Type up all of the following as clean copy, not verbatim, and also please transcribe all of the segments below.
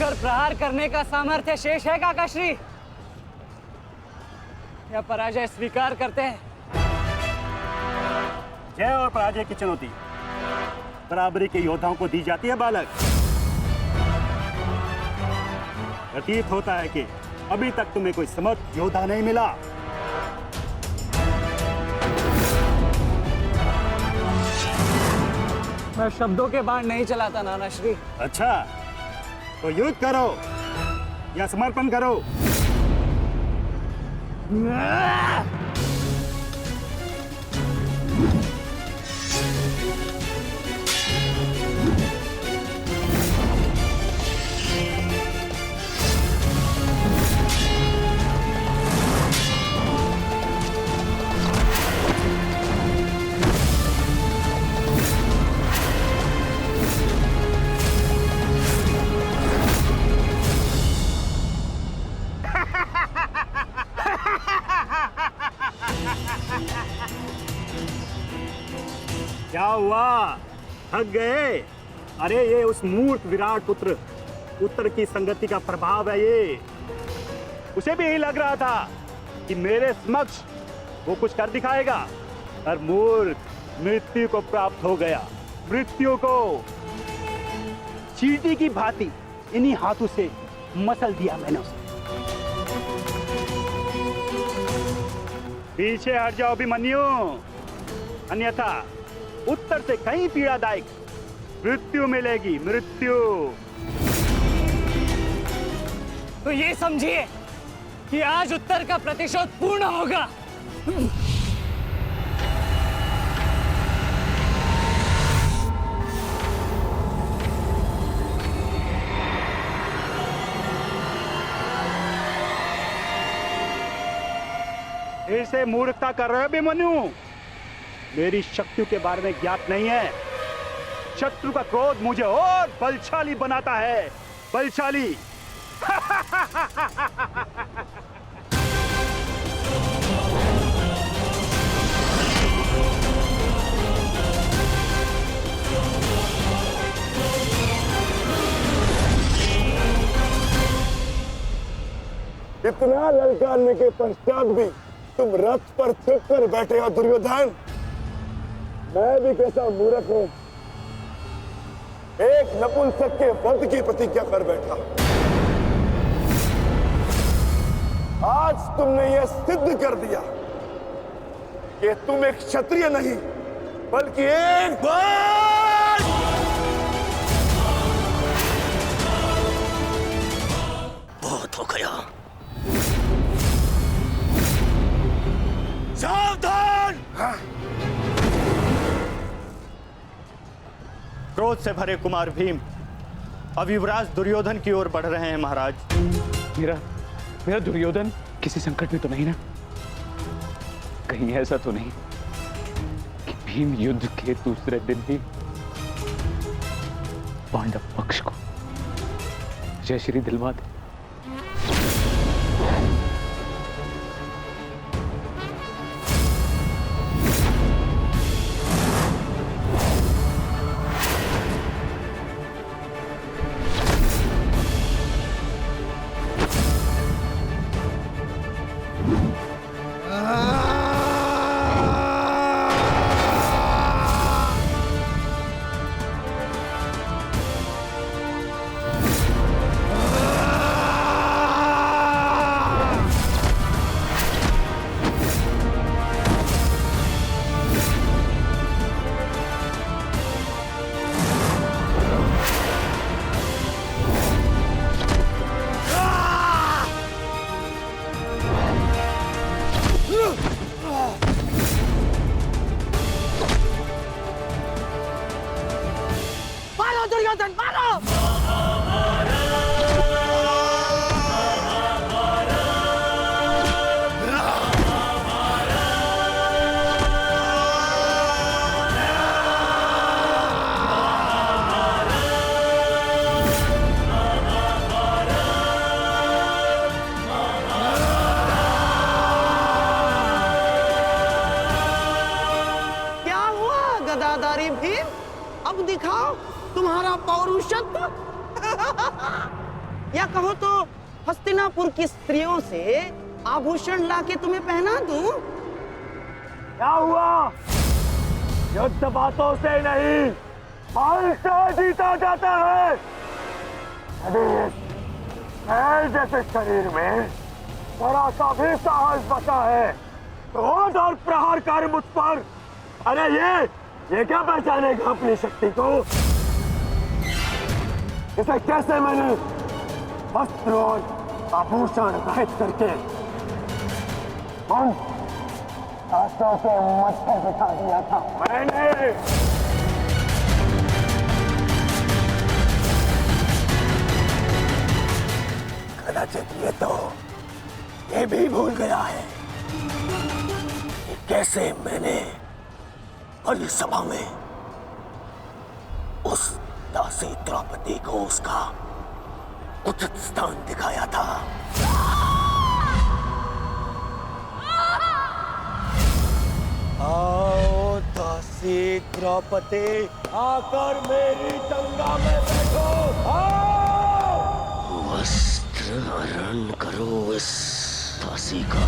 पर प्रहार करने का सामर्थ्य शेष है काकाश्री, या पराजय स्वीकार करते हैं? जय और पराजय की चुनौती बराबरी के योद्धाओं को दी जाती है बालक। प्रतीत होता है कि अभी तक तुम्हें कोई समर्थ योद्धा नहीं मिला। मैं शब्दों के बाण नहीं चलाता नानाश्री। अच्छा, तो युद्ध करो या समर्पण करो। क्या हुआ, थक गए? अरे ये उस मूर्ख विराट पुत्र उत्तर की संगति का प्रभाव है। ये उसे भी यही लग रहा था कि मेरे समक्ष वो कुछ कर दिखाएगा, और मूर्ख मृत्यु को प्राप्त हो गया। मृत्यु को चींटी की भांति इन्हीं हाथों से मसल दिया मैंने उसे। पीछे हट जाओ अभिमन्यु, अन्यथा उत्तर से कहीं पीड़ादायक मृत्यु मिलेगी। मृत्यु। तो ये समझिए कि आज उत्तर का प्रतिशोध पूर्ण होगा। फिर से मूर्खता कर रहे हो अभिमन्यु। मेरी शक्तियों के बारे में ज्ञात नहीं है। शत्रु का क्रोध मुझे और बलशाली बनाता है। बलशाली। इतना ललकारने के पश्चात भी तुम रथ पर छिप कर बैठे हो दुर्योधन। मैं भी कैसा मूर्ख हूं, एक नपुंसक के वध की प्रतिज्ञा कर बैठा। आज तुमने यह सिद्ध कर दिया कि तुम एक क्षत्रिय नहीं बल्कि एक बाल। बहुत हो गया। सावधान। क्रोध से भरे कुमार भीम अब युवराज दुर्योधन की ओर बढ़ रहे हैं महाराज। मेरा दुर्योधन किसी संकट में तो नहीं ना? कहीं ऐसा तो नहीं कि भीम युद्ध के दूसरे दिन ही पांडव पक्ष को जय श्री दिलवा दे? दुर्योधन मारो। क्या हुआ गदाधारी भीम, अब दिखाओ तुम्हारा पौरुषत्व। या कहो तो हस्तिनापुर की स्त्रियों से आभूषण लाके तुम्हें पहना दूं? क्या हुआ? युद्ध बातों से नहीं, बल से जीता जाता है। यदि इस बैल जैसे शरीर में जरा सा भी साहस बचा है, क्रोध और प्रहार कर मुझ पर। अरे ये क्या पहचानेगा अपनी शक्ति को? इसे कैसे मैंने वस्त्र और आभूषण रहित करके उन हाथों के मत्थे बिठा दिया था मैंने। कदाचित ये भी भूल गया है कि कैसे मैंने बड़ी सभा में उस दासी द्रौपदी को उसका उचित स्थान दिखाया था। आओ दासी द्रौपदी, आकर मेरी गंगा में बैठो। आओ! वस्त्र हरण करो इस दासी का।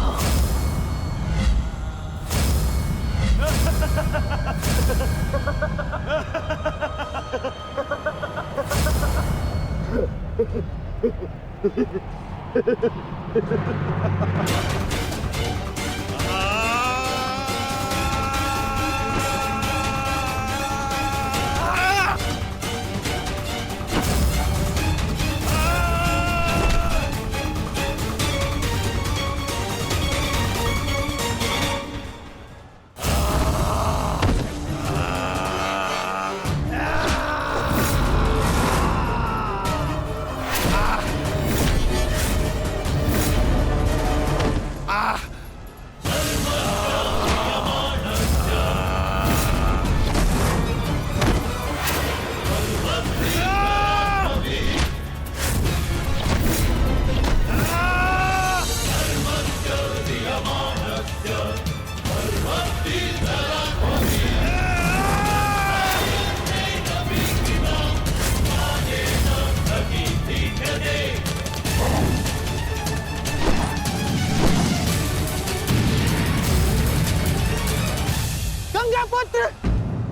गंगा पुत्र,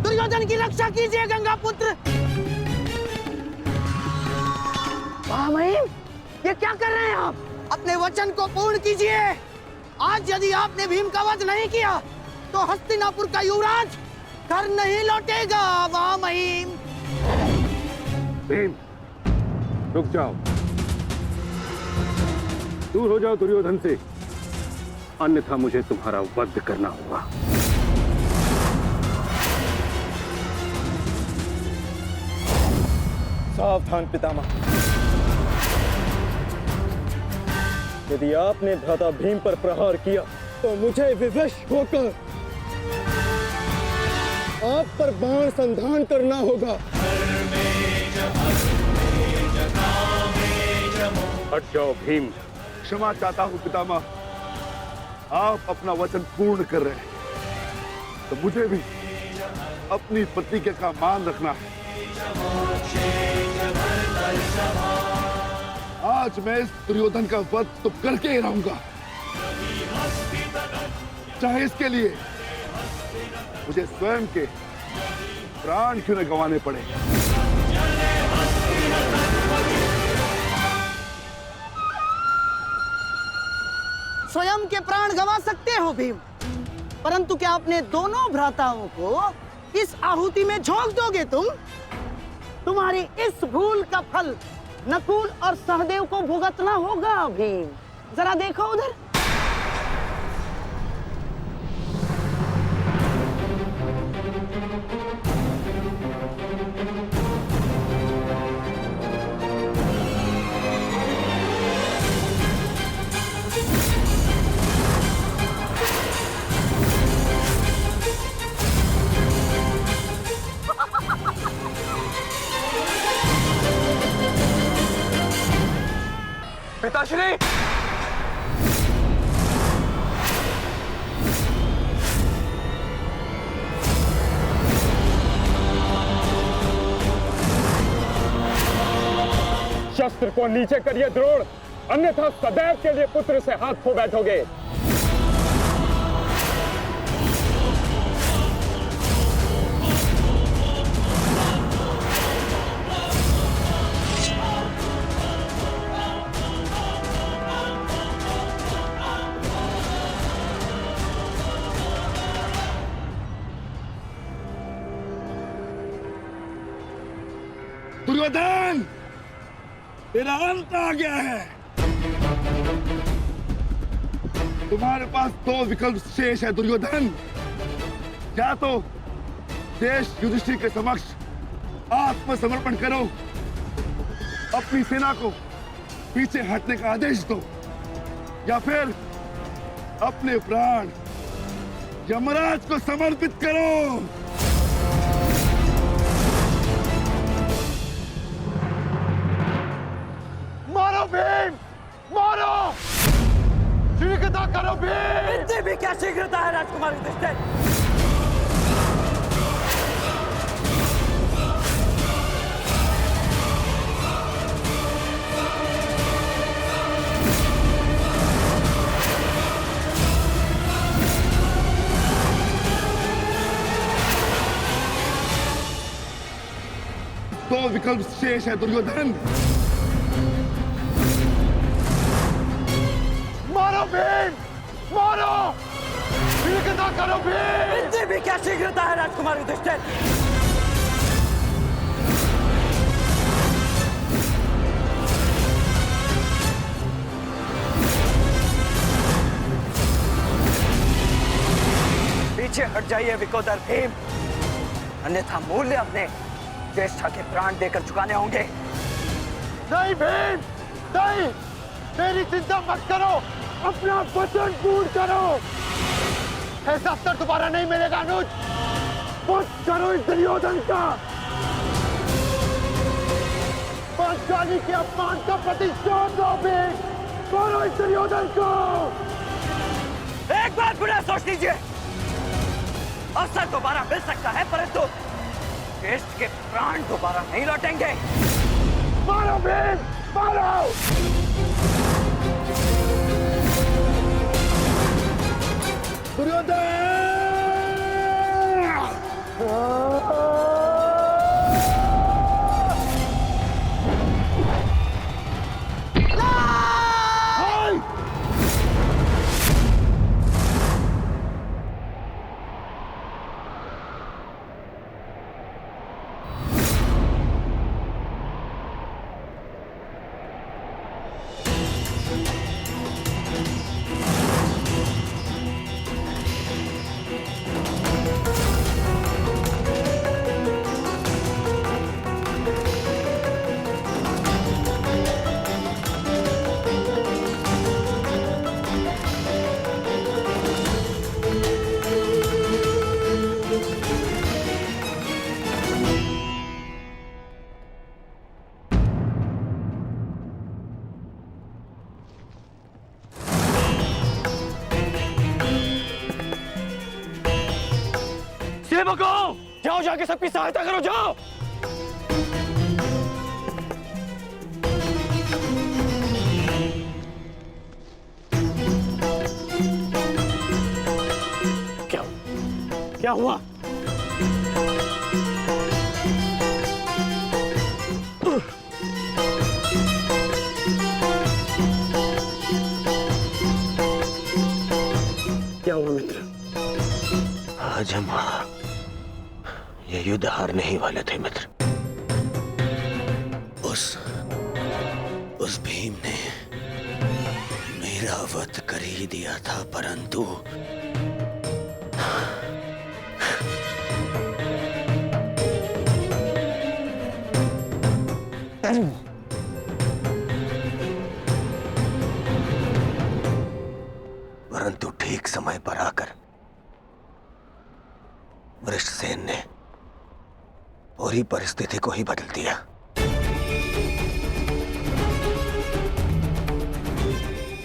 दुर्योधन की रक्षा कीजिए गंगा पुत्र। महामहिम, ये क्या कर रहे हैं आप? अपने वचन को पूर्ण कीजिए। आज यदि आपने भीम का वध नहीं किया तो हस्तिनापुर का युवराज घर नहीं लौटेगा। महामहिम, भीम, रुक जाओ, दूर हो जाओ दुर्योधन से, अन्यथा मुझे तुम्हारा वध करना होगा। सावधान पितामह, यदि आपने भ्राता भीम पर प्रहार किया तो मुझे विवश होकर आप पर बाण संधान करना होगा। हट जाओ भीम। क्षमा चाहता हूं पितामह, आप अपना वचन पूर्ण कर रहे हैं तो मुझे भी अपनी प्रतिज्ञा का मान रखना है। आज मैं इस दुर्योधन का वध तो करके ही रहूंगा, चाहे इसके लिए मुझे स्वयं के प्राण क्यों न गंवाने पड़े। स्वयं के प्राण गंवा सकते हो भीम, परंतु क्या अपने दोनों भ्राताओं को इस आहुति में झोंक दोगे तुम? तुम्हारी इस भूल का फल नकुल और सहदेव को भुगतना होगा भीम। जरा देखो उधर। पिताश्री, शस्त्र को नीचे करिए द्रोण, अन्यथा सदैव के लिए पुत्र से हाथ खो बैठोगे। दुर्योधन, तेरा अंत आ गया है। तुम्हारे पास दो विकल्प शेष है दुर्योधन। या तो देश युधिष्ठिर के समक्ष आत्मसमर्पण करो, अपनी सेना को पीछे हटने का आदेश दो, या फिर अपने प्राण यमराज को समर्पित करो। मारो भीम, मारो! शीघ्रता करो भीम! इतनी भी क्या शीघ्रता है राजकुमार युधिष्ठिर? दो विकल्प शेष है दुर्योधन। मारो भीम, मारो! शीघ्रता करो भीम! इतनी भी क्या शीघ्रता है राजकुमार युधिष्ठिर? पीछे हट जाइए विकोदर भीम, अन्यथा मूल्य अपने ज्येष्ठा के प्राण देकर चुकाने होंगे। नहीं भीम, नहीं! मेरी चिंता मत करो, अपना वचन पूर्ण करो। ऐसा अवसर दोबारा नहीं मिलेगा अनुज। वध करो इस दुर्योधन का। पांचाली के अपमान का प्रतिशोध लो भीम। मारो इस दुर्योधन को। एक बात बुरा सोच लीजिए, अवसर दोबारा मिल सकता है, परंतु देश के प्राण दोबारा नहीं लौटेंगे। मारो भीम, मारो! दुर्योधन! सेवकों, जाओ जाके सबकी सहायता करो, जाओ। क्या हुआ? क्या हुआ मित्र? आज हम ये युद्ध हारने ही वाले थे मित्र। उस भीम ने मेरा वध कर ही दिया था, परंतु ठीक समय पर आकर वृषसेन ने पूरी परिस्थिति को ही बदल दिया।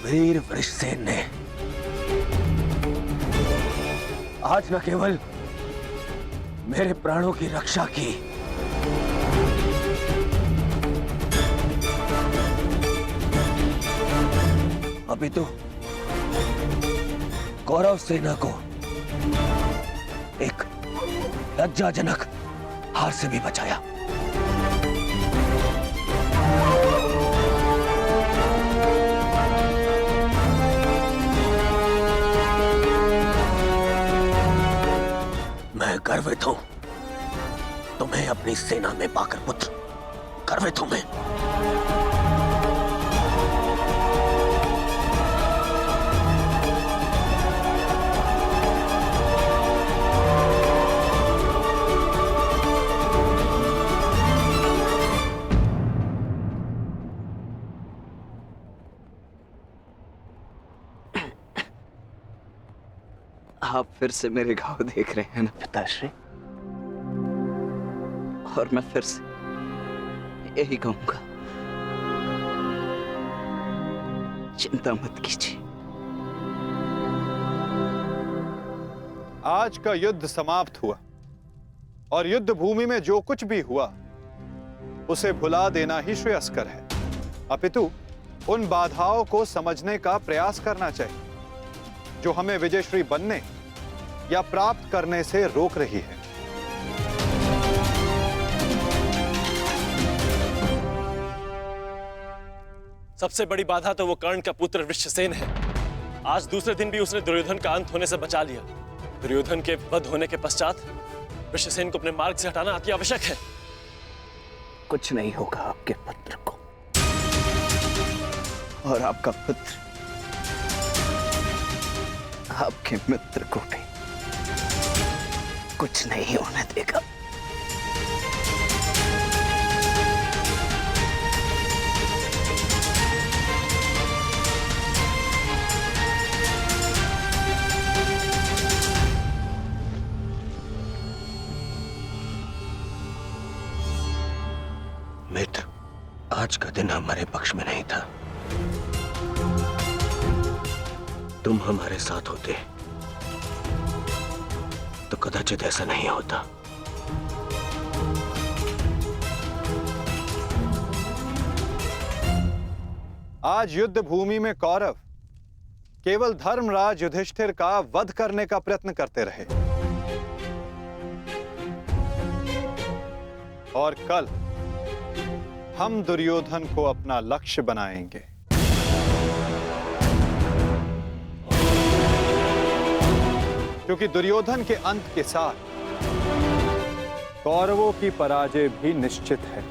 वीर वृषसेन ने आज न केवल मेरे प्राणों की रक्षा की, अभी तो कौरव सेना को एक लज्जाजनक हार से भी बचाया। मैं गर्वित हूं तुम्हें अपनी सेना में पाकर पुत्र, गर्वित हूं मैं। आप फिर से मेरे घाव देख रहे हैं ना पिताश्री, और मैं फिर से यही कहूंगा, चिंता मत कीजिए। आज का युद्ध समाप्त हुआ और युद्ध भूमि में जो कुछ भी हुआ उसे भुला देना ही श्रेयस्कर है। अपितु उन बाधाओं को समझने का प्रयास करना चाहिए जो हमें विजयश्री बनने या प्राप्त करने से रोक रही है। सबसे बड़ी बाधा तो वो कर्ण का पुत्र वृषसेन है। आज दूसरे दिन भी उसने दुर्योधन का अंत होने से बचा लिया। दुर्योधन के वध होने के पश्चात वृषसेन को अपने मार्ग से हटाना अति आवश्यक है। कुछ नहीं होगा आपके पुत्र को, और आपका पुत्र आपके मित्र को भी कुछ नहीं होने देगा। मित्र, आज का दिन हमारे पक्ष में नहीं था। तुम हमारे साथ होते तो कदाचित ऐसा नहीं होता। आज युद्ध भूमि में कौरव केवल धर्मराज युधिष्ठिर का वध करने का प्रयत्न करते रहे, और कल हम दुर्योधन को अपना लक्ष्य बनाएंगे। क्योंकि दुर्योधन के अंत के साथ कौरवों की पराजय भी निश्चित है।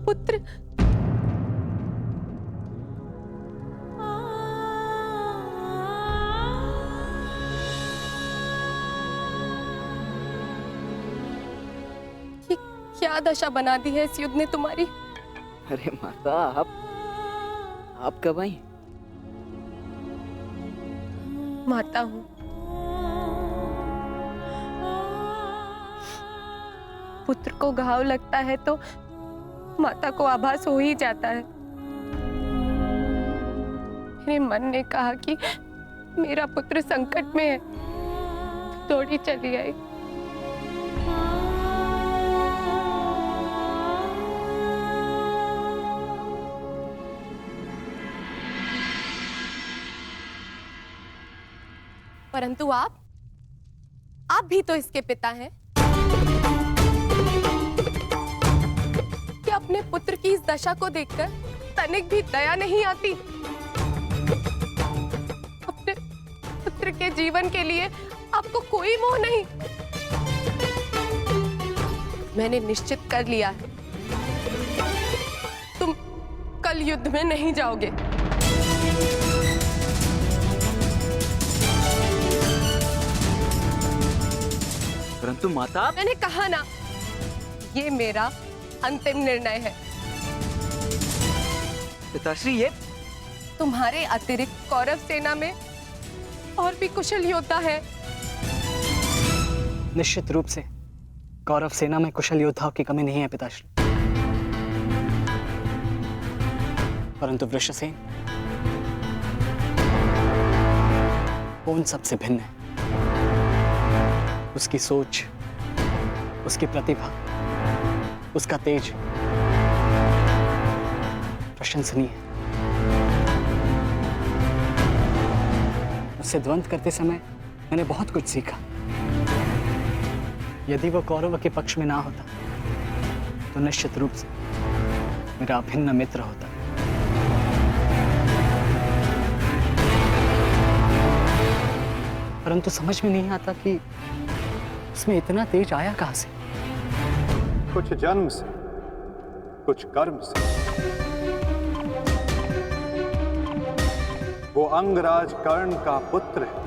पुत्र, क्या दशा बना दी है इस युद्ध ने तुम्हारी। अरे माता, आप कब आई? माता हूं। पुत्र को घाव लगता है तो माता को आभास हो ही जाता है। मेरे मन ने कहा कि मेरा पुत्र संकट में है, दौड़ी चली आई। परंतु आप भी तो इसके पिता हैं। क्या अपने पुत्र की इस दशा को देखकर तनिक भी दया नहीं आती? अपने पुत्र के जीवन के लिए आपको कोई मोह नहीं? मैंने निश्चित कर लिया है, तुम कल युद्ध में नहीं जाओगे। परंतु माता, मैंने कहा ना, ये मेरा अंतिम निर्णय है। पिताश्री, ये तुम्हारे अतिरिक्त कौरव सेना में और भी कुशल योद्धा है। निश्चित रूप से कौरव सेना में कुशल योद्धाओं की कमी नहीं है पिताश्री। परंतु वृषसेन वो उन सबसे भिन्न है। उसकी सोच, उसकी प्रतिभा, उसका तेज प्रशंसनीय है। उससे द्वंद्व करते समय मैंने बहुत कुछ सीखा। यदि वो कौरव के पक्ष में ना होता तो निश्चित रूप से मेरा अभिन्न मित्र होता। परंतु समझ में नहीं आता कि उसमें इतना तेज आया कहां से। कुछ जन्म से, कुछ कर्म से। वो अंगराज कर्ण का पुत्र है,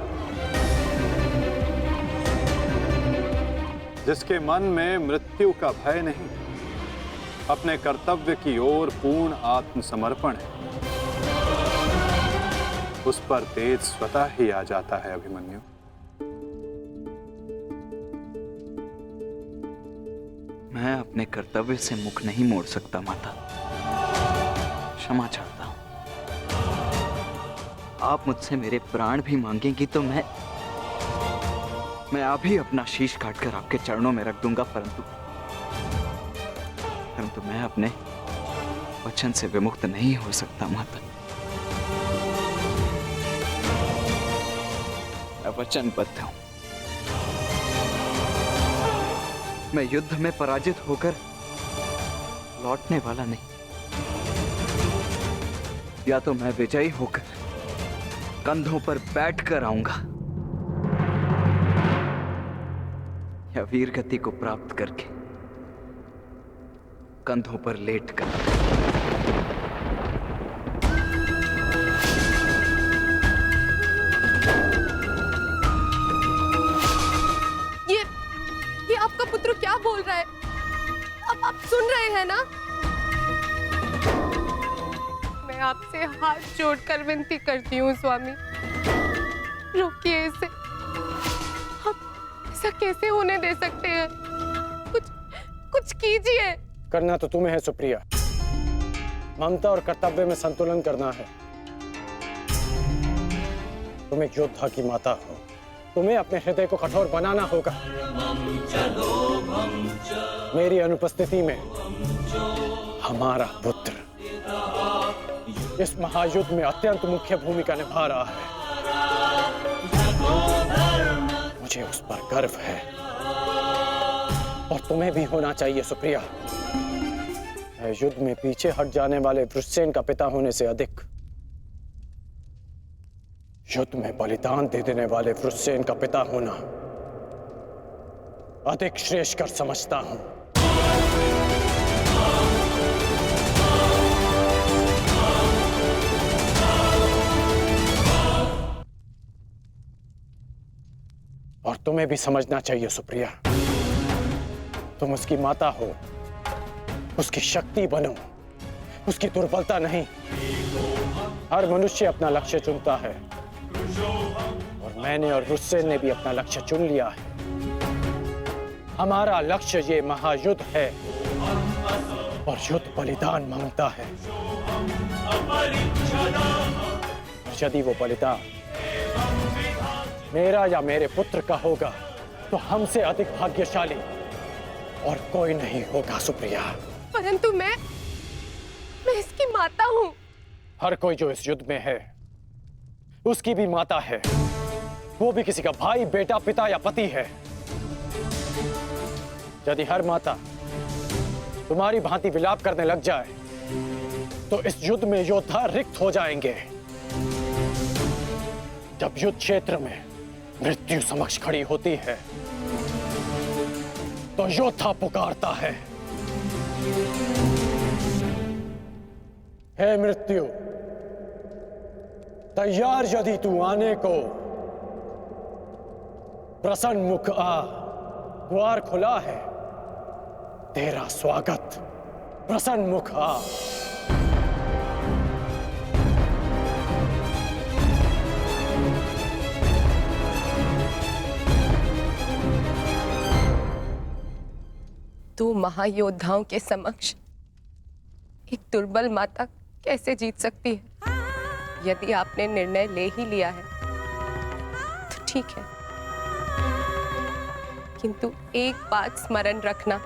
जिसके मन में मृत्यु का भय नहीं, अपने कर्तव्य की ओर पूर्ण आत्मसमर्पण है। उस पर तेज स्वतः ही आ जाता है अभिमन्यु। मैं अपने कर्तव्य से मुख नहीं मोड़ सकता माता, क्षमा चाहता हूं। आप मुझसे मेरे प्राण भी मांगेंगी तो मैं अभी अपना शीश काटकर आपके चरणों में रख दूंगा, परंतु मैं अपने वचन से विमुक्त नहीं हो सकता माता। मैं वचनबद्ध हूं। मैं युद्ध में पराजित होकर लौटने वाला नहीं, या तो मैं विजयी होकर कंधों पर बैठकर आऊंगा, या वीर गति को प्राप्त करके कंधों पर लेटकर। ये आपका पुत्र क्या बोल रहा है? अब आप सुन रहे हैं ना? मैं आपसे हाथ जोड़कर विनती करती हूँ स्वामी, रोकिए इसे। ऐसा कैसे होने दे सकते हैं? कुछ कीजिए। करना तो तुम्हें है सुप्रिया। ममता और कर्तव्य में संतुलन करना है। तुम एक योद्धा की माता हो, तुम्हें अपने हृदय को कठोर बनाना होगा। मेरी अनुपस्थिति में हमारा पुत्र इस महायुद्ध में अत्यंत मुख्य भूमिका निभा रहा है। मुझे उस पर गर्व है और तुम्हें भी होना चाहिए सुप्रिया। युद्ध में पीछे हट जाने वाले वृषसेन का पिता होने से अधिक युद्ध में बलिदान दे देने वाले वृषसेन का पिता होना अधिक श्रेष्ठकर समझता हूं। और तुम्हें भी समझना चाहिए सुप्रिया, तुम उसकी माता हो, उसकी शक्ति बनो, उसकी दुर्बलता नहीं। हर मनुष्य अपना लक्ष्य चुनता है और मैंने और वृषसेन ने भी अपना लक्ष्य चुन लिया है। हमारा लक्ष्य ये महायुद्ध है और युद्ध बलिदान मांगता है। यदि वो बलिदान मेरा या मेरे पुत्र का होगा तो हमसे अधिक भाग्यशाली और कोई नहीं होगा सुप्रिया। परंतु मैं इसकी माता हूं। हर कोई जो इस युद्ध में है उसकी भी माता है। वो भी किसी का भाई, बेटा, पिता या पति है। यदि हर माता तुम्हारी भांति विलाप करने लग जाए तो इस युद्ध में योद्धा रिक्त हो जाएंगे। जब युद्ध क्षेत्र में मृत्यु समक्ष खड़ी होती है तो योद्धा पुकारता है, हे मृत्यु, तैयार यदि तू आने को, प्रसन्न मुख आ, द्वार खुला है, तेरा स्वागत, प्रसन्न मुख आ। दो महायोद्धाओं के समक्ष एक दुर्बल माता कैसे जीत सकती है? यदि आपने निर्णय ले ही लिया है तो ठीक है, किंतु एक बात स्मरण रखना,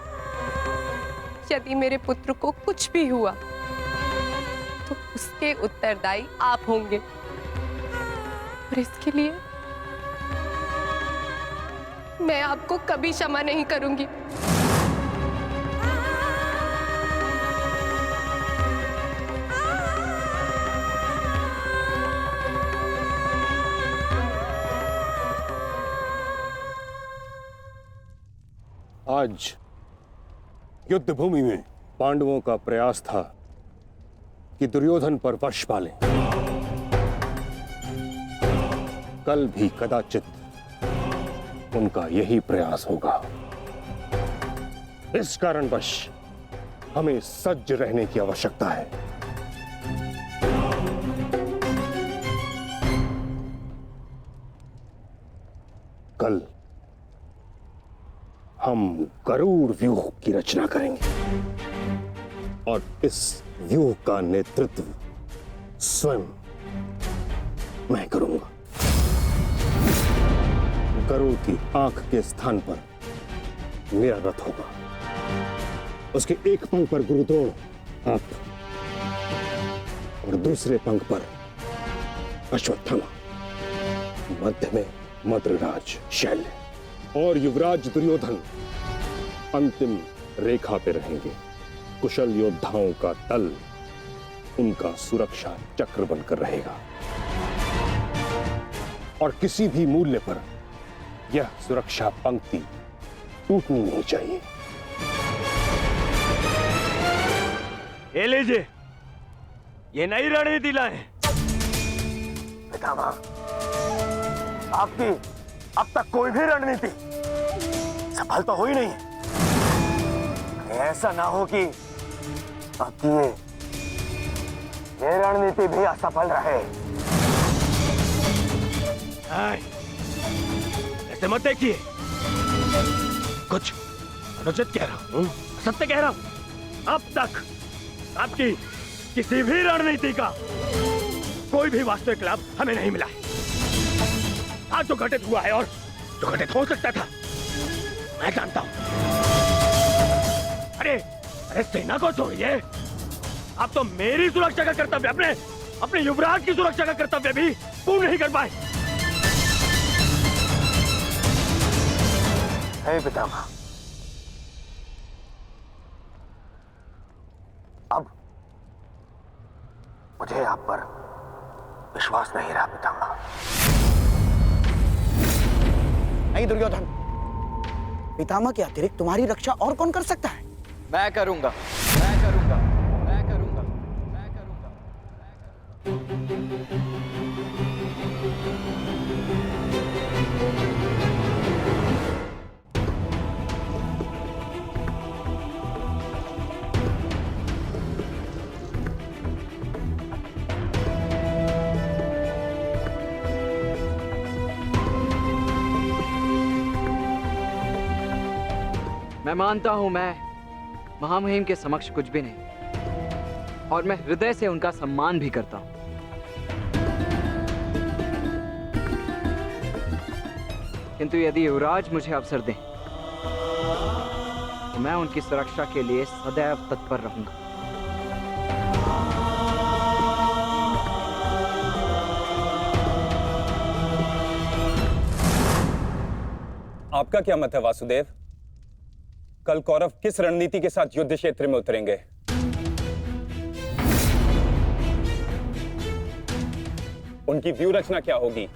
यदि मेरे पुत्र को कुछ भी हुआ तो उसके उत्तरदायी आप होंगे, और इसके लिए मैं आपको कभी क्षमा नहीं करूंगी। आज युद्ध भूमि में पांडवों का प्रयास था कि दुर्योधन पर वश पालें। कल भी कदाचित उनका यही प्रयास होगा। इस कारणवश हमें सज्ज रहने की आवश्यकता है। कल हम गरुड़ व्यूह की रचना करेंगे और इस व्यूह का नेतृत्व स्वयं मैं करूंगा। गरुड़ की आंख के स्थान पर मेरा रथ होगा। उसके एक पंख पर गुरुद्रोण आप और दूसरे पंख पर अश्वत्थामा, मध्य में मद्रराज शैल्य और युवराज दुर्योधन अंतिम रेखा पे रहेंगे। कुशल योद्धाओं का दल उनका सुरक्षा चक्र बनकर रहेगा और किसी भी मूल्य पर यह सुरक्षा पंक्ति टूटनी नहीं चाहिए। ये लीजिए, ये नई रणनीति लाए। पितामह, आपकी अब तक कोई भी रणनीति सफल तो हुई नहीं है। ऐसा ना हो कि आपकी ये रणनीति भी असफल रहे। ऐसे मत देखिए, कुछ अनुचित कह रहा हूं, सत्य कह रहा हूं। अब तक आपकी किसी भी रणनीति का कोई भी वास्तविक लाभ हमें नहीं मिला है। आज जो घटित हुआ है और जो घटित हो सकता था, मैं जानता हूं। अरे सेना को छोड़िए, आप तो मेरी सुरक्षा का कर्तव्य, अपने युवराज की सुरक्षा का कर्तव्य भी पूर्ण नहीं कर पाए। हे पितामह, अब मुझे आप पर विश्वास नहीं रहा पितामह। नहीं दुर्योधन, पितामह के अतिरिक्त तुम्हारी रक्षा और कौन कर सकता है? मैं करूंगा, मैं करूंगा, मैं करूंगा, मैं करूंगा। मैं मानता हूं मैं महामहिम के समक्ष कुछ भी नहीं, और मैं हृदय से उनका सम्मान भी करता हूं। किंतु यदि युवराज मुझे अवसर दें तो मैं उनकी सुरक्षा के लिए सदैव तत्पर रहूंगा। आपका क्या मत है वासुदेव? कल कौरव किस रणनीति के साथ युद्ध क्षेत्र में उतरेंगे? उनकी व्यूह रचना क्या होगी?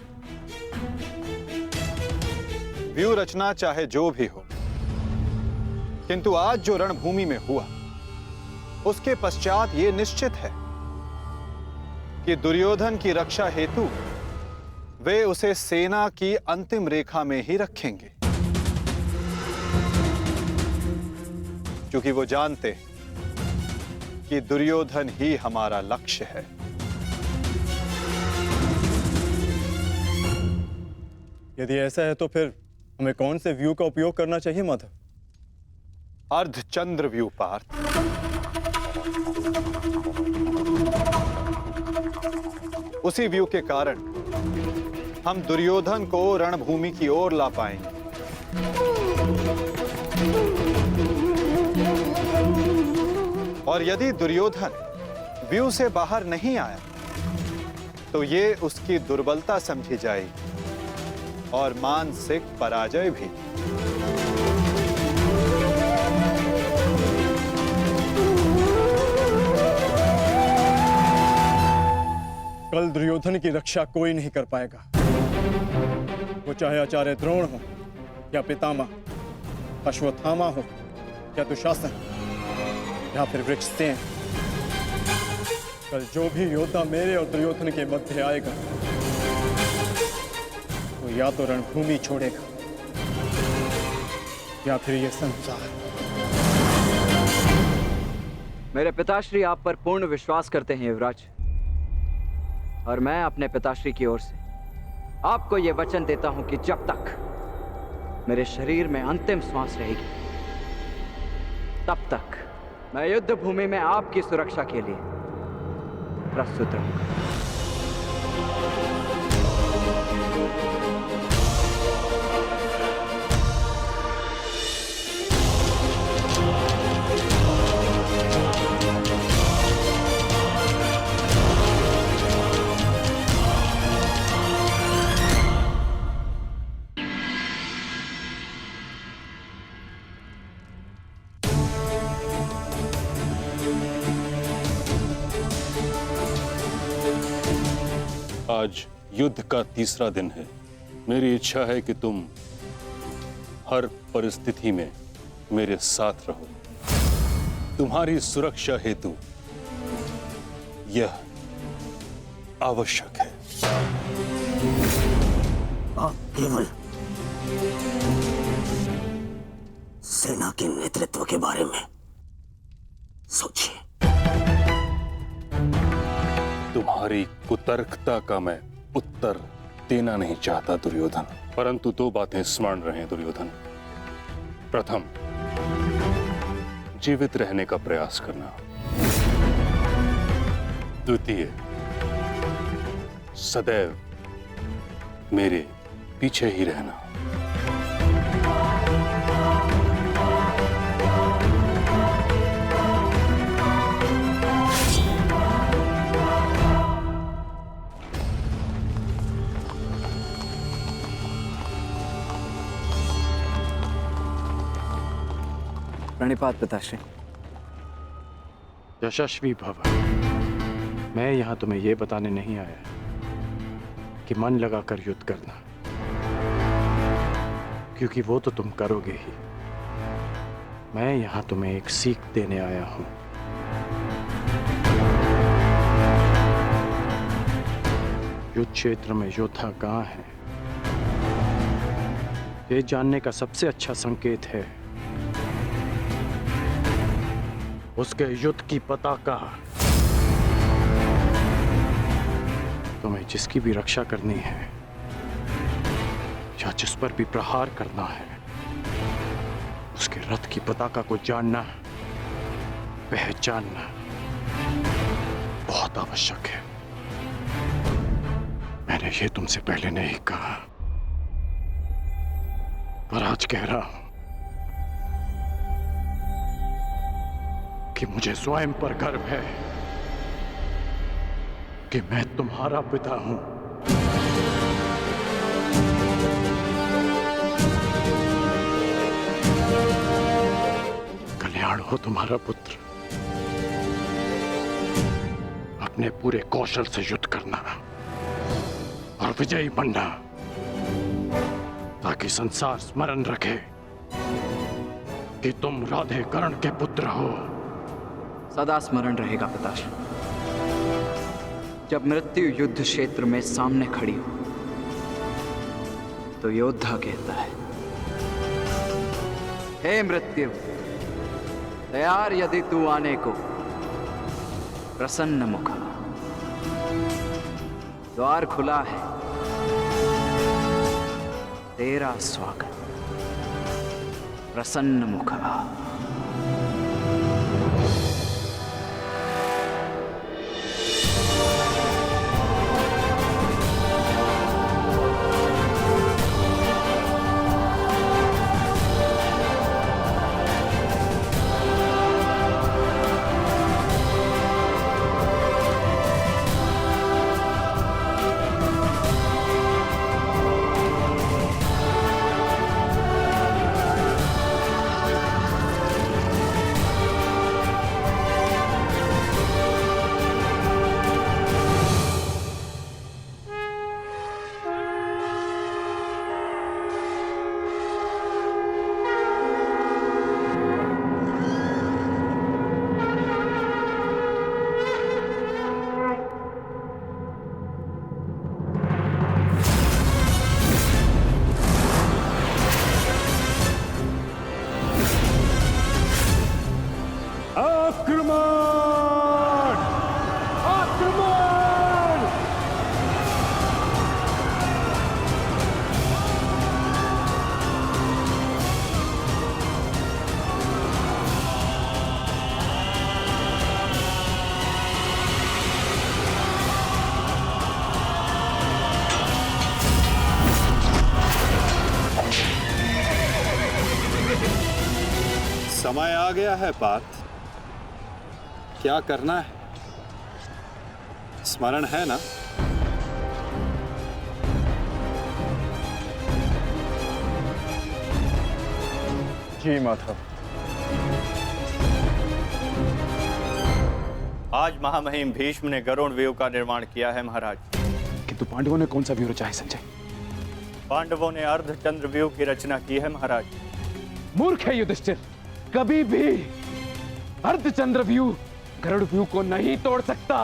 व्यूह रचना चाहे जो भी हो, किंतु आज जो रणभूमि में हुआ उसके पश्चात यह निश्चित है कि दुर्योधन की रक्षा हेतु वे उसे सेना की अंतिम रेखा में ही रखेंगे, क्योंकि वो जानते कि दुर्योधन ही हमारा लक्ष्य है। यदि ऐसा है तो फिर हमें कौन से व्यू का उपयोग करना चाहिए माधव? अर्धचंद्र व्यू पार्थ। उसी व्यू के कारण हम दुर्योधन को रणभूमि की ओर ला पाएंगे। और यदि दुर्योधन व्यू से बाहर नहीं आया तो ये उसकी दुर्बलता समझी जाएगी और मानसिक पराजय भी। कल दुर्योधन की रक्षा कोई नहीं कर पाएगा, वो चाहे आचार्य द्रोण हो या पितामह अश्वत्थामा हो या दुशासन या फिर वृक्षसेन। कल जो भी योद्धा मेरे और दुर्योधन के मध्य आएगा वो या तो रणभूमि छोड़ेगा या फिर ये संसार। मेरे पिताश्री आप पर पूर्ण विश्वास करते हैं युवराज, और मैं अपने पिताश्री की ओर से आपको यह वचन देता हूं कि जब तक मेरे शरीर में अंतिम श्वास रहेगी तब तक मैं युद्ध भूमि में आपकी सुरक्षा के लिए प्रस्तुत रहूंगा। आज युद्ध का तीसरा दिन है। मेरी इच्छा है कि तुम हर परिस्थिति में मेरे साथ रहो। तुम्हारी सुरक्षा हेतु यह आवश्यक है। आप केवल सेना के नेतृत्व के बारे में सोचिए। तुम्हारी कुतर्कता का मैं उत्तर देना नहीं चाहता दुर्योधन, परंतु दो बातें स्मरण रहें दुर्योधन। प्रथम, जीवित रहने का प्रयास करना। द्वितीय, सदैव मेरे पीछे ही रहना। प्रणिपात पिताश्री। यशस्वी भव। मैं यहां तुम्हें यह बताने नहीं आया कि मन लगाकर युद्ध करना, क्योंकि वो तो तुम करोगे ही। मैं यहां तुम्हें एक सीख देने आया हूं। युद्ध क्षेत्र में योद्धा कहां है, ये जानने का सबसे अच्छा संकेत है उसके युद्ध की पताका। तुम्हें जिसकी भी रक्षा करनी है या जिस पर भी प्रहार करना है, उसके रथ की पताका को जानना, पहचानना बहुत आवश्यक है। मैंने ये तुमसे पहले नहीं कहा, पर आज कह रहा हूं कि मुझे स्वयं पर गर्व है कि मैं तुम्हारा पिता हूं। कल्याण हो तुम्हारा पुत्र। अपने पूरे कौशल से युद्ध करना और विजयी बनना, ताकि संसार स्मरण रखे कि तुम राधे कर्ण के पुत्र हो। सदा स्मरण रहेगा पिताश्री। जब मृत्यु युद्ध क्षेत्र में सामने खड़ी हो तो योद्धा कहता है, हे मृत्यु, तैयार यदि तू आने को, प्रसन्न मुखा। द्वार खुला है, तेरा स्वागत, प्रसन्न मुखा। समय आ गया है पार्थ। क्या करना है? स्मरण है ना? जी माधव। आज महामहिम भीष्म ने गरुड़ व्यूह का निर्माण किया है महाराज। किंतु पांडवों ने कौन सा व्यूह रचा है संजय? पांडवों ने अर्धचंद्र व्यूह की रचना की है महाराज। मूर्ख है युधिष्ठिर, कभी भी अर्धचंद्र व्यूह गरुड़ व्यूह को नहीं तोड़ सकता।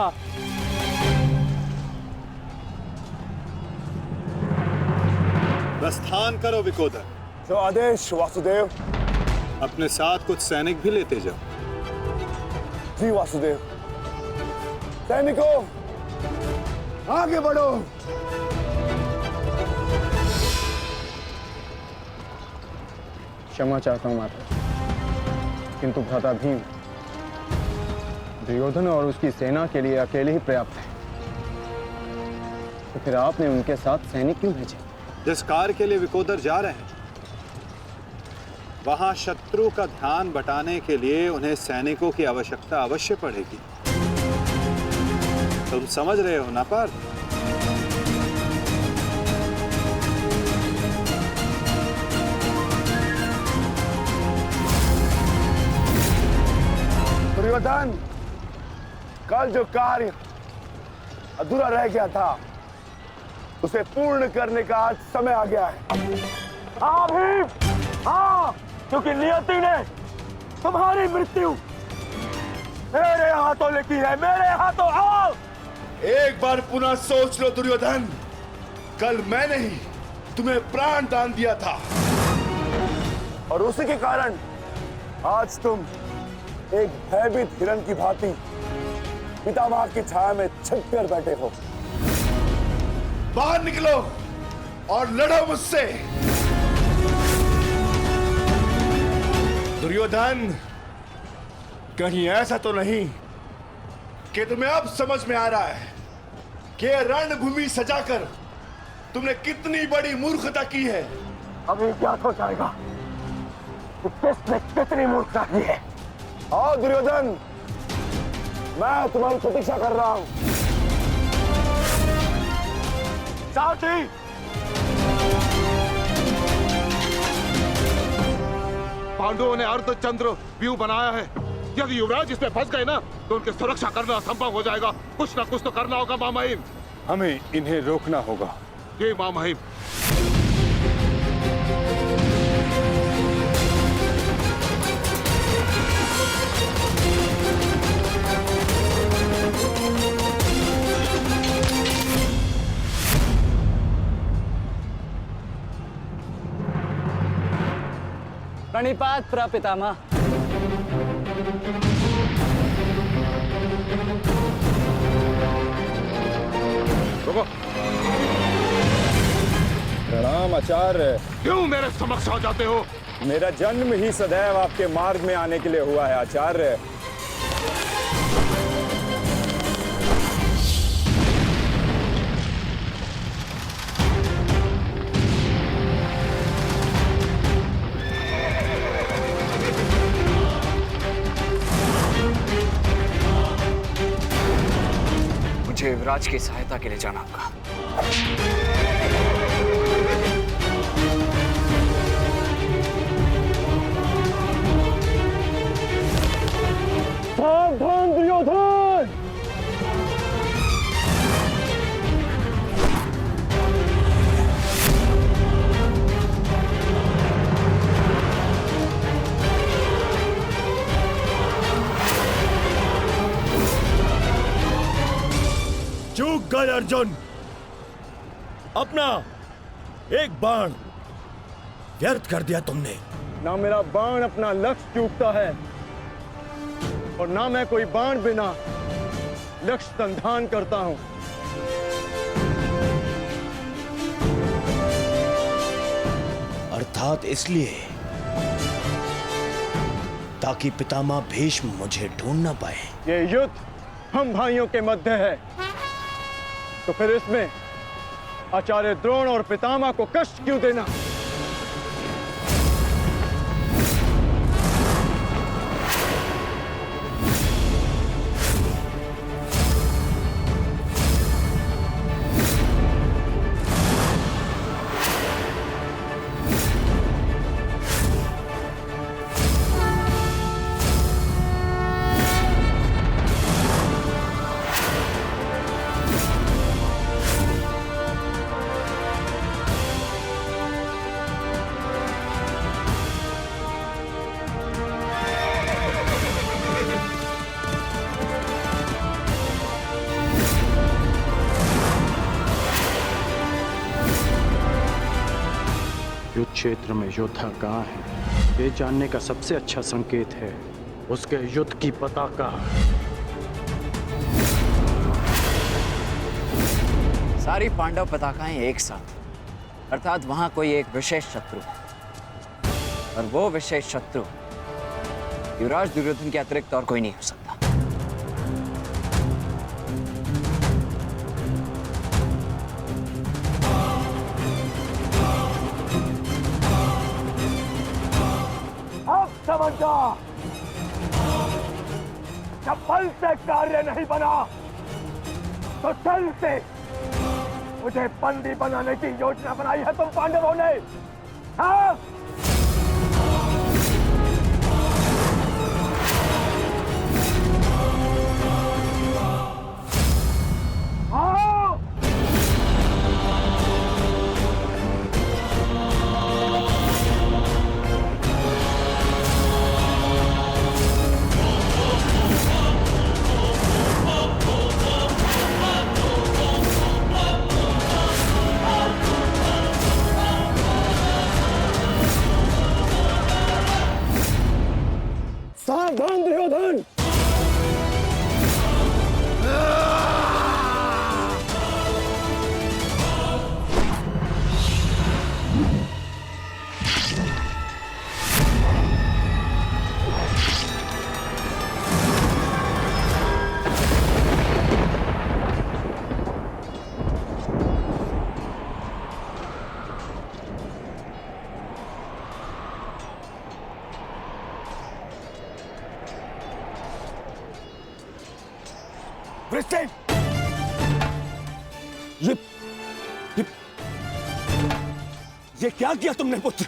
प्रस्थान करो विकोदर। जो आदेश वासुदेव। अपने साथ कुछ सैनिक भी लेते जाओ। जी वासुदेव। सैनिकों, आगे बढ़ो। क्षमा चाहता हूं माता, किंतु भ्राता भीम दुर्योधन और उसकी सेना के लिए अकेले ही पर्याप्त है। तो फिर आपने उनके साथ सैनिक क्यों भेजे? जिस कार्य के लिए विकोदर जा रहे हैं, वहां शत्रु का ध्यान बटाने के लिए उन्हें सैनिकों की आवश्यकता अवश्य पड़ेगी। तुम समझ रहे हो ना पार्थ? दुर्योधन, कल जो कार्य अधूरा रह गया था उसे पूर्ण करने का आज समय आ गया है। हाँ भीम, हाँ, क्योंकि नियति ने तुम्हारी मृत्यु मेरे हाथों लिखी है, मेरे हाथों। आओ, एक बार पुनः सोच लो दुर्योधन, कल मैंने ही तुम्हें प्राण दान दिया था और उसी के कारण आज तुम एक भयभीत हिरण की भांति पितामह की छाया में छिप कर बैठे हो। बाहर निकलो और लड़ो मुझसे। दुर्योधन, कहीं ऐसा तो नहीं कि तुम्हें अब समझ में आ रहा है कि रणभूमि सजाकर तुमने कितनी बड़ी मूर्खता की है? अभी ज्ञात हो जाएगा कि किसने कितनी मूर्खता की है। आओ दुर्योधन, मैं तुम्हारी प्रतीक्षा कर रहा हूं। साथी, पांडवों ने अर्धचंद्र व्यूह बनाया है। यदि युवराज इसमें फंस गए ना तो उनकी सुरक्षा करना असंभव हो जाएगा। कुछ ना कुछ तो करना होगा महामहिम। हमें इन्हें रोकना होगा। ये महामहिम। प्रणिपात प्रपितामह। प्रणाम आचार्य। क्यों मेरे समक्ष आ जाते हो? मेरा जन्म ही सदैव आपके मार्ग में आने के लिए हुआ है आचार्य। मुझे युवराज की सहायता के लिए जाना होगा। सावधान दुर्योधन! चूक गए अर्जुन, अपना एक बाण व्यर्थ कर दिया तुमने। ना मेरा बाण अपना लक्ष्य चूकता है और ना मैं कोई बाण बिना लक्ष्य संधान करता हूं। अर्थात इसलिए ताकि पितामह भीष्म मुझे ढूंढ ना पाए। ये युद्ध हम भाइयों के मध्य है, तो फिर इसमें आचार्य द्रोण और पितामह को कष्ट क्यों देना? क्षेत्र में योद्धा कहाँ है, ये जानने का सबसे अच्छा संकेत है उसके युद्ध की पताका। सारी पांडव पताकाएं एक साथ, अर्थात वहां कोई एक विशेष शत्रु है, और वो विशेष शत्रु युवराज दुर्योधन के अतिरिक्त और कोई नहीं हो सकता। अब समझा, जब बल से कार्य नहीं बना तो छल से मुझे बंदी बनाने की योजना बनाई है तुम पांडवों ने। हाँ? सावधान दुर्योधन, वृषसेन, ये क्या किया तुमने पुत्र?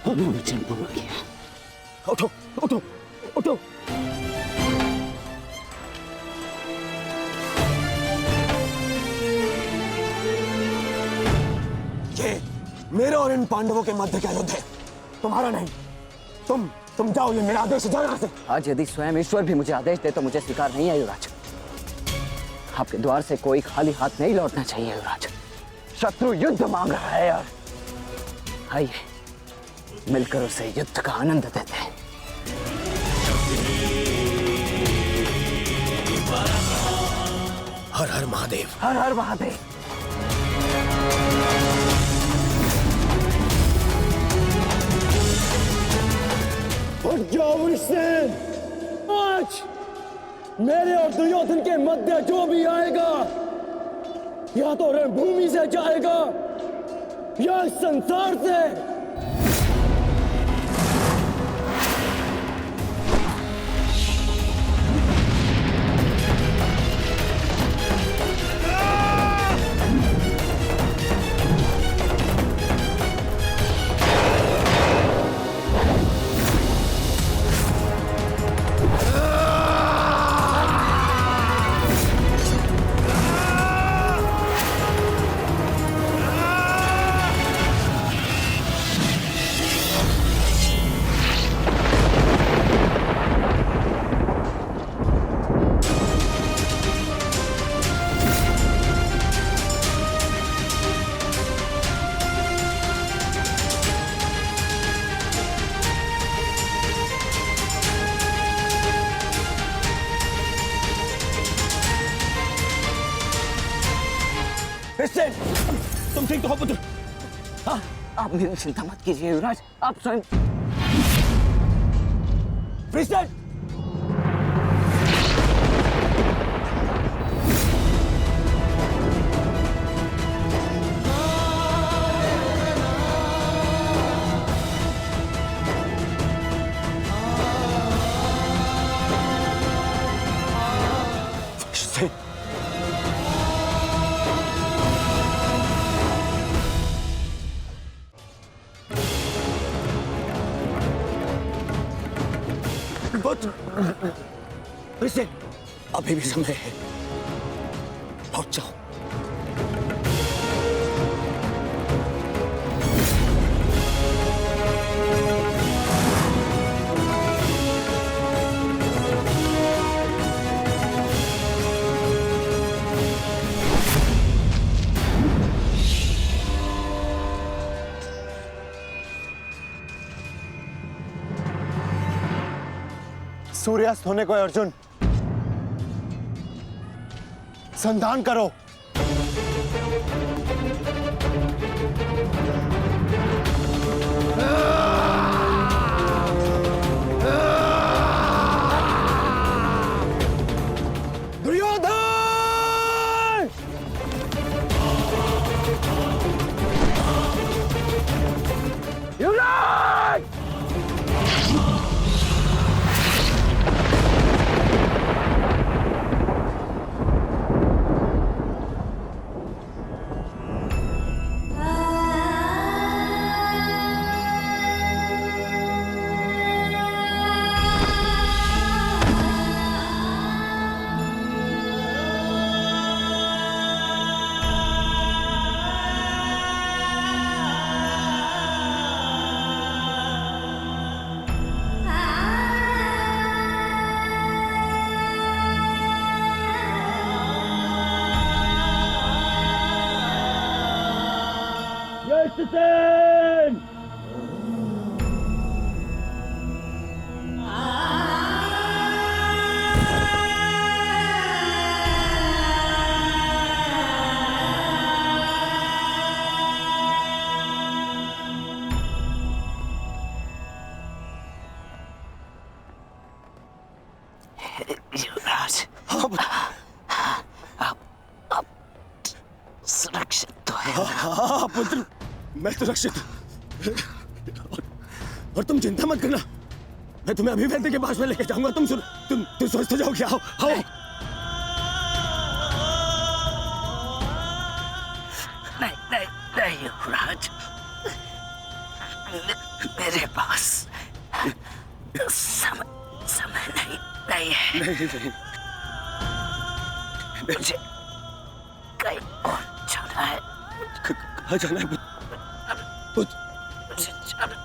वचन पूरा किया। उठो उठो उठो। ये मेरे और इन पांडवों के मध्य का युद्ध है, तुम्हारा नहीं। तुम जाओ, ये मेरा आदेश है, जाओ यहाँ से। आज यदि स्वयं ईश्वर भी मुझे आदेश दे तो मुझे स्वीकार नहीं है युवराज। आपके द्वार से कोई खाली हाथ नहीं लौटना चाहिए युवराज। शत्रु युद्ध मांग रहा है यार, आइए मिलकर उसे युद्ध का आनंद देते हैं। हर हर महादेव, हर हर महादेव। उठ जाओ वृषसेन, आज मेरे और दुर्योधन के मध्य जो भी आएगा या तो रणभूमि से जाएगा या इस संसार से। वृषसेन, तुम ठीक तो हो पुत्र? हाँ, आप मेरी चिंता मत कीजिए युवराज, आप स्वयं। वृषसेन, वृषसेन, अभी भी समय है, लौट जाओ। सूर्यास्त होने को है अर्जुन। संधान करो। युवराज, अब सुरक्षित तो है। हाँ पुत्र, मैं सुरक्षित हूँ। और तुम चिंता मत करना, मैं तुम्हें अभी वैद्य के पास में लेके जाऊंगा। तुम स्वस्थ हो जाओगे। आओ आओ। नहीं युवराज, मेरे पास समय नहीं है। नहीं। मुझे कहीं और जाना है। कहाँ जाना है पुत्र? मुझे जाना।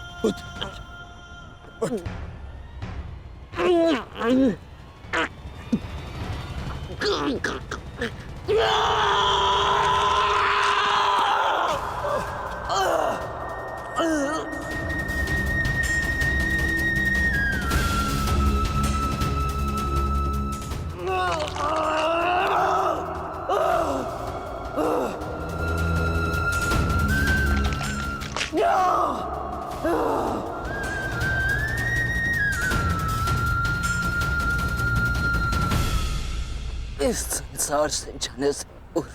इस संसार से जाने से पूर्व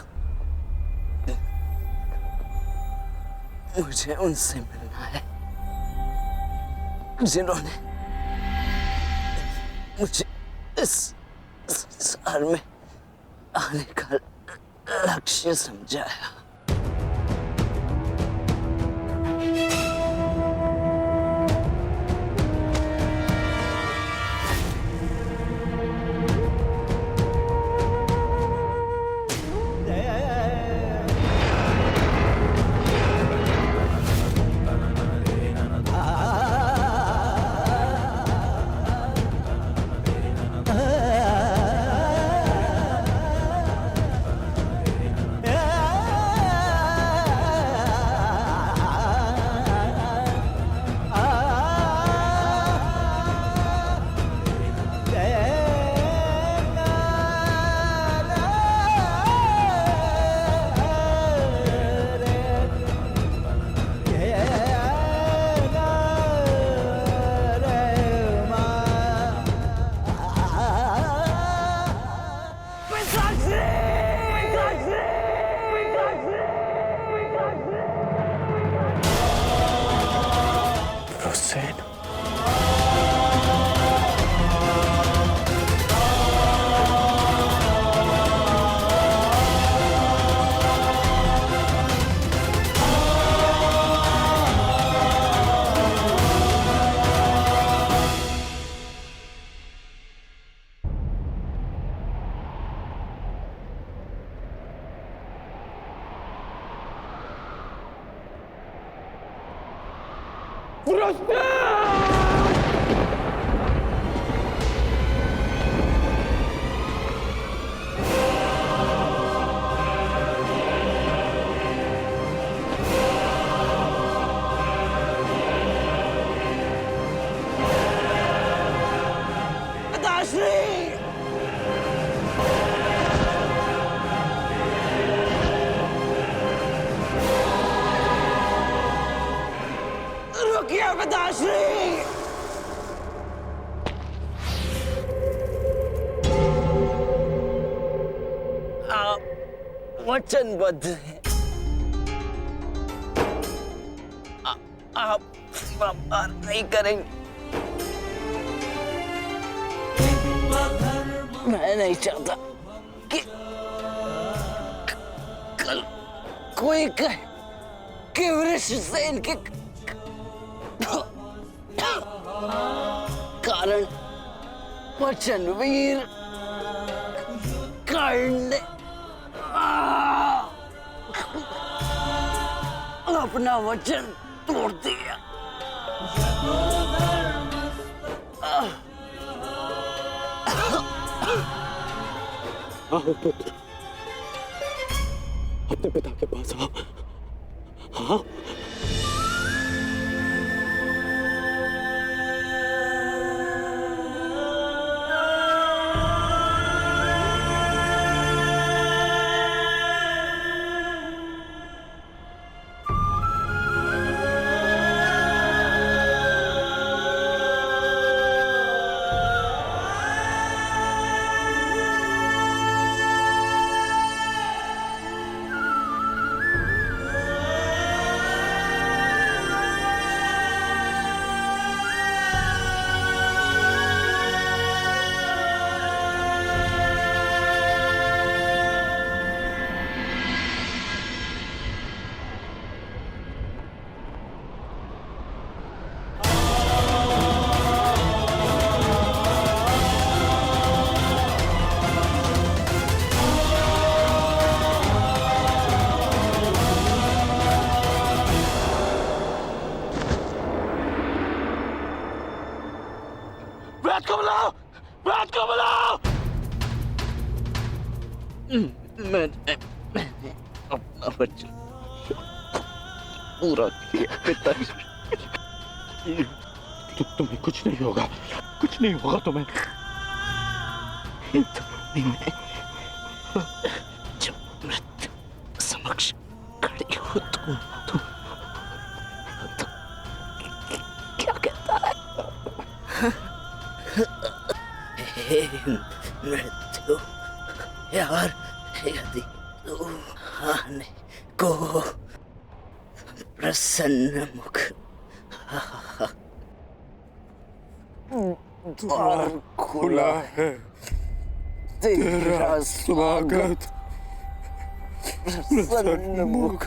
मुझे उनसे मिलना है जिन्होंने मुझे इस संसार में आने का लक्ष्य समझाया। वचनबद्ध हैं। आप व्यापार नहीं करेंगे। मैं नहीं चाहता कि कल कोई कहे कि वृषसेन के कारण वचनवीर कर्ण ने अपना वचन तोड़ दिया। आओ पुत्र, अपने पिता के पास आओ। हाँ मैंने अपना वचन पूरा किया पिताजी। तुम्हें कुछ नहीं होगा, कुछ नहीं होगा तुम्हें। जब मृत्यु समक्ष खड़ी हो तुम तो क्या कहता है? हे मृत्यु यार, यदि तू आने को प्रसन्न मुख द्वार खुला है, तेरा स्वागत प्रसन्न मुख।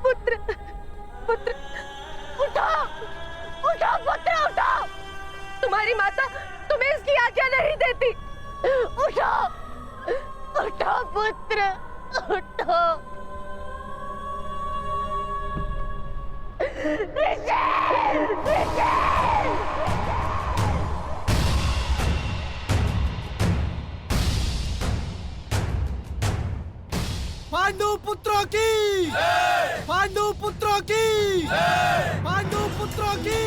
पुत्र पुत्र उठो उठो पुत्र उठो, तुम्हारी माता तुम्हें इसकी आज्ञा नहीं देती। उठो उठो पुत्र उठो। पांडु पुत्रों की पांडु पुत्रों की पांडु पुत्रों की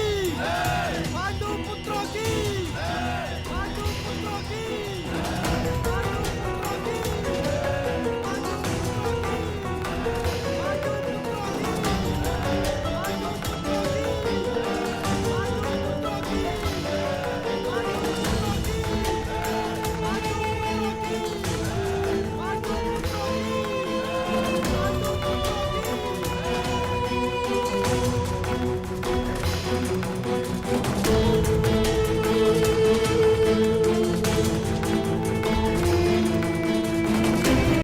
पांडु पुत्रों की